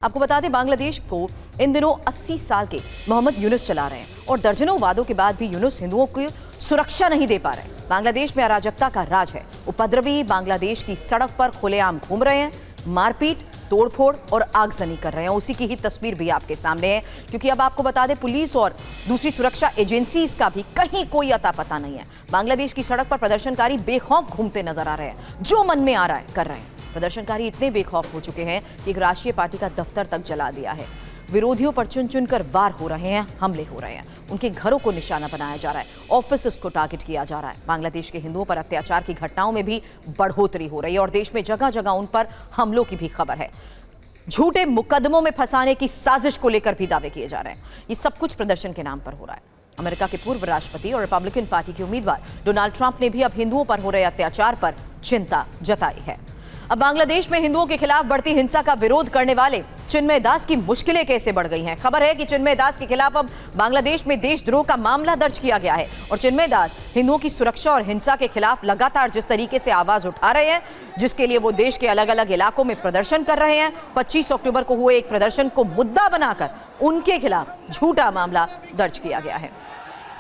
आपको बता दें, बांग्लादेश को इन दिनों 80 साल के मोहम्मद यूनुस चला रहे हैं और दर्जनों वादों के बाद भी यूनुस हिंदुओं को सुरक्षा नहीं दे पा रहे। बांग्लादेश में अराजकता का राज है। उपद्रवी बांग्लादेश की सड़क पर खुलेआम घूम रहे हैं, मारपीट, तोड़फोड़ और आगजनी कर रहे हैं। उसी की ही तस्वीर भी आपके सामने है, क्योंकि अब आपको बता दें, पुलिस और दूसरी सुरक्षा एजेंसीज का भी कहीं कोई अता पता नहीं है। बांग्लादेश की सड़क पर प्रदर्शनकारी बेखौफ घूमते नजर आ रहे हैं, जो मन में आ रहा है कर रहे हैं। प्रदर्शनकारी इतने बेखौफ हो चुके हैं कि एक राष्ट्रीय पार्टी का दफ्तर तक जला दिया है। विरोधियों पर चुन चुनकर वार हो रहे हैं, हमले हो रहे हैं, उनके घरों को निशाना बनाया जा रहा है, ऑफिस को टारगेट किया जा रहा है। बांग्लादेश के हिंदुओं पर अत्याचार की घटनाओं में भी बढ़ोतरी हो रही है और देश में जगह जगह उन पर हमलों की भी खबर है। झूठे मुकदमों में फंसाने की साजिश को लेकर भी दावे किए जा रहे हैं। ये सब कुछ प्रदर्शन के नाम पर हो रहा है। अमेरिका के पूर्व राष्ट्रपति और रिपब्लिकन पार्टी के उम्मीदवार डोनाल्ड ट्रंप ने भी अब हिंदुओं पर हो रहे अत्याचार पर चिंता जताई है। अब बांग्लादेश में हिंदुओं के खिलाफ बढ़ती हिंसा का विरोध करने वाले चिन्मय दास की मुश्किलें कैसे बढ़ गई हैं। खबर है कि चिन्मय दास के खिलाफ अब बांग्लादेश में देशद्रोह का मामला दर्ज किया गया है और चिन्मय दास हिंदुओं की सुरक्षा और हिंसा के खिलाफ लगातार जिस तरीके से आवाज उठा रहे हैं, जिसके लिए वो देश के अलग अलग इलाकों में प्रदर्शन कर रहे हैं, 25 अक्टूबर को हुए एक प्रदर्शन को मुद्दा बनाकर उनके खिलाफ झूठा मामला दर्ज किया गया है।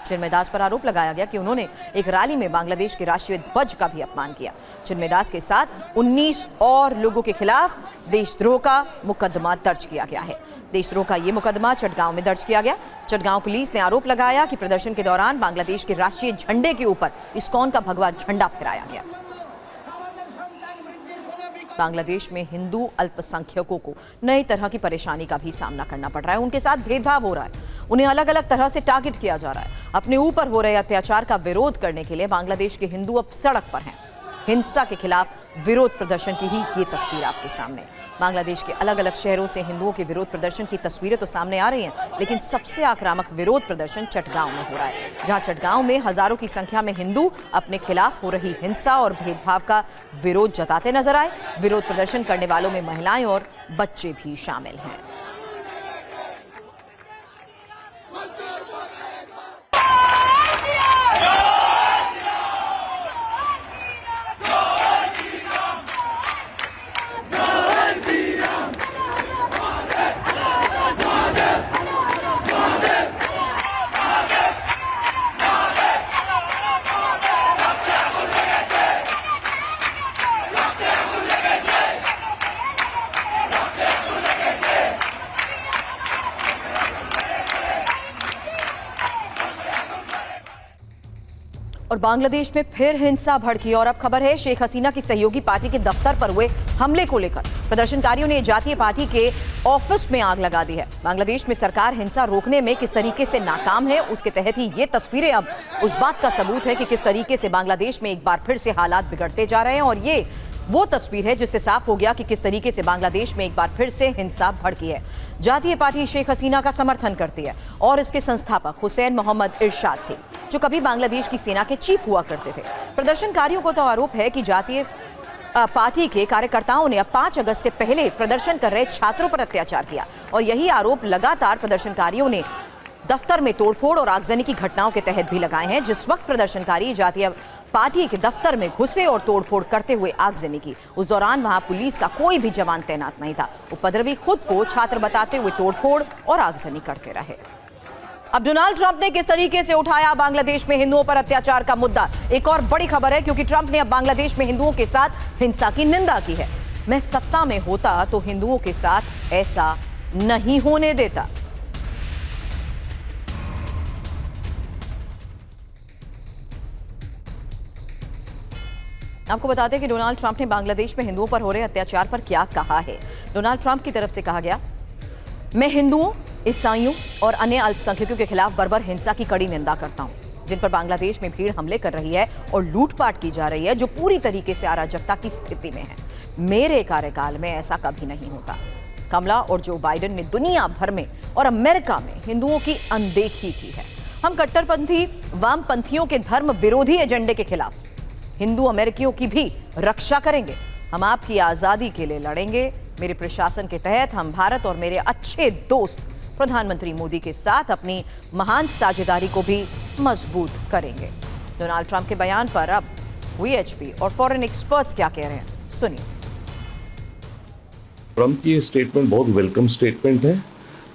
चिन्मय दास पर आरोप लगाया गया कि उन्होंने एक रैली में बांग्लादेश के राष्ट्रीय ध्वज का भी अपमान किया। चिन्मय दास के साथ 19 और लोगों के खिलाफ देशद्रोह का मुकदमा दर्ज किया गया है। देशद्रोह का ये मुकदमा चटगांव में दर्ज किया गया। चटगांव पुलिस ने आरोप लगाया कि प्रदर्शन के दौरान बांग्लादेश के राष्ट्रीय झंडे के ऊपर इस्कॉन का भगवा झंडा फहराया गया। बांग्लादेश में हिंदू अल्पसंख्यकों को नई तरह की परेशानी का भी सामना करना पड़ रहा है। उनके साथ भेदभाव हो रहा है, उन्हें अलग अलग तरह से टारगेट किया जा रहा है। अपने ऊपर हो रहे अत्याचार का विरोध करने के लिए बांग्लादेश के हिंदू अब सड़क पर हैं। हिंसा के खिलाफ विरोध प्रदर्शन की ही ये तस्वीर आपके सामने। बांग्लादेश के अलग अलग शहरों से हिंदुओं के विरोध प्रदर्शन की तस्वीरें तो सामने आ रही हैं, लेकिन सबसे आक्रामक विरोध प्रदर्शन चटगांव में हो रहा है, जहां चटगांव में हजारों की संख्या में हिंदू अपने खिलाफ हो रही हिंसा और भेदभाव का विरोध जताते नजर आए। विरोध प्रदर्शन करने वालों में महिलाएं और बच्चे भी शामिल हैं। और बांग्लादेश में फिर हिंसा भड़की और अब खबर है शेख हसीना की सहयोगी पार्टी के दफ्तर पर हुए हमले को लेकर। प्रदर्शनकारियों ने जातीय पार्टी के ऑफिस में आग लगा दी है। बांग्लादेश में सरकार हिंसा रोकने में किस तरीके से नाकाम है, उसके तहत ही ये तस्वीरें अब उस बात का सबूत है कि किस तरीके से बांग्लादेश में एक बार फिर से हालात बिगड़ते जा रहे हैं। और ये वो तस्वीर है जिससे साफ हो गया कि किस तरीके से बांग्लादेश में एक बार फिर से हिंसा भड़की है। जातीय पार्टी शेख हसीना का समर्थन करती है और इसके संस्थापक हुसैन मोहम्मद इरशाद थे, जो कभी बांग्लादेश की सेना के चीफ हुआ करते थे। प्रदर्शनकारियों को तो आरोप है कि जातीय पार्टी के कार्यकर्ताओं ने अब 5 अगस्त से पहले प्रदर्शन कर रहे छात्रों पर अत्याचार किया और यही आरोप लगातार प्रदर्शनकारियों ने दफ्तर में तोड़फोड़ और आगजनी की घटनाओं के तहत भी लगाए हैं। जिस वक्त प्रदर्शनकारी जातीय पार्टी के दफ्तर में घुसे और तोड़फोड़ करते हुए आगजनी की, उस दौरान वहां पुलिस का कोई भी जवान तैनात नहीं था। उपद्रवी खुद को छात्र बताते हुए तोड़फोड़ और आगजनी करते रहे। अब डोनाल्ड ट्रंप ने किस तरीके से उठाया बांग्लादेश में हिंदुओं पर अत्याचार का मुद्दा, एक और बड़ी खबर है, क्योंकि ट्रंप ने अब बांग्लादेश में हिंदुओं के साथ हिंसा की निंदा की है। मैं सत्ता में होता तो हिंदुओं के साथ ऐसा नहीं होने देता। आपको बताते हैं कि डोनाल्ड ट्रंप ने बांग्लादेश में हिंदुओं पर हो रहे अत्याचार पर क्या कहा है। डोनाल्ड ट्रंप की तरफ से कहा गया, मैं हिंदुओं, ईसाइयों और अन्य अल्पसंख्यकों के खिलाफ बर्बर हिंसा की कड़ी निंदा करता हूं, जिन पर बांग्लादेश में भीड़ हमले कर रही है और लूटपाट की जा रही है, जो पूरी तरीके से अराजकता की स्थिति में है। मेरे कार्यकाल में ऐसा कभी नहीं होता। कमला और जो बाइडेन ने दुनिया भर में और अमेरिका में हिंदुओं की अनदेखी की है। हम कट्टरपंथी वामपंथियों के धर्म विरोधी एजेंडे के खिलाफ हिंदू अमेरिकियों की भी रक्षा करेंगे। हम आपकी आजादी के लिए लड़ेंगे। मेरे प्रशासन के तहत हम भारत और मेरे अच्छे दोस्त प्रधानमंत्री मोदी के साथ अपनी महान साझेदारी को भी मजबूत करेंगे। डोनाल्ड ट्रंप के बयान पर अब वीएचपी और फॉरेन एक्सपर्ट्स क्या कह रहे हैं, सुनिए। ट्रंप की ये स्टेटमेंट बहुत वेलकम स्टेटमेंट है,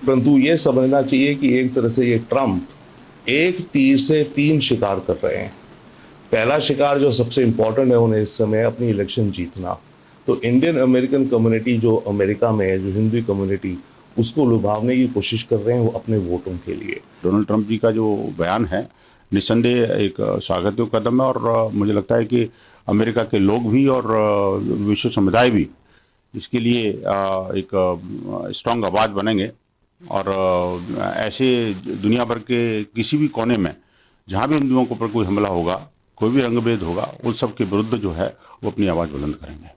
परंतु ये समझना चाहिए कि एक तरह से ये ट्रंप एक तीर से तीन शिकार कर रहे हैं। पहला शिकार जो सबसे इम्पोर्टेंट है उन्हें इस समय अपनी इलेक्शन जीतना, तो इंडियन अमेरिकन कम्युनिटी जो अमेरिका में है, जो हिंदू कम्युनिटी, उसको लुभावने की कोशिश कर रहे हैं वो अपने वोटों के लिए। डोनाल्ड ट्रंप जी का जो बयान है निस्संदेह एक स्वागत कदम है और मुझे लगता है कि अमेरिका के लोग भी और विश्व समुदाय भी इसके लिए एक स्ट्रांग आवाज़ बनेंगे और ऐसे दुनिया भर के किसी भी कोने में जहाँ भी हिंदुओं के ऊपर कोई हमला होगा, कोई भी रंगभेद होगा, उन सब के विरुद्ध जो है वो अपनी आवाज़ बुलंद करेंगे।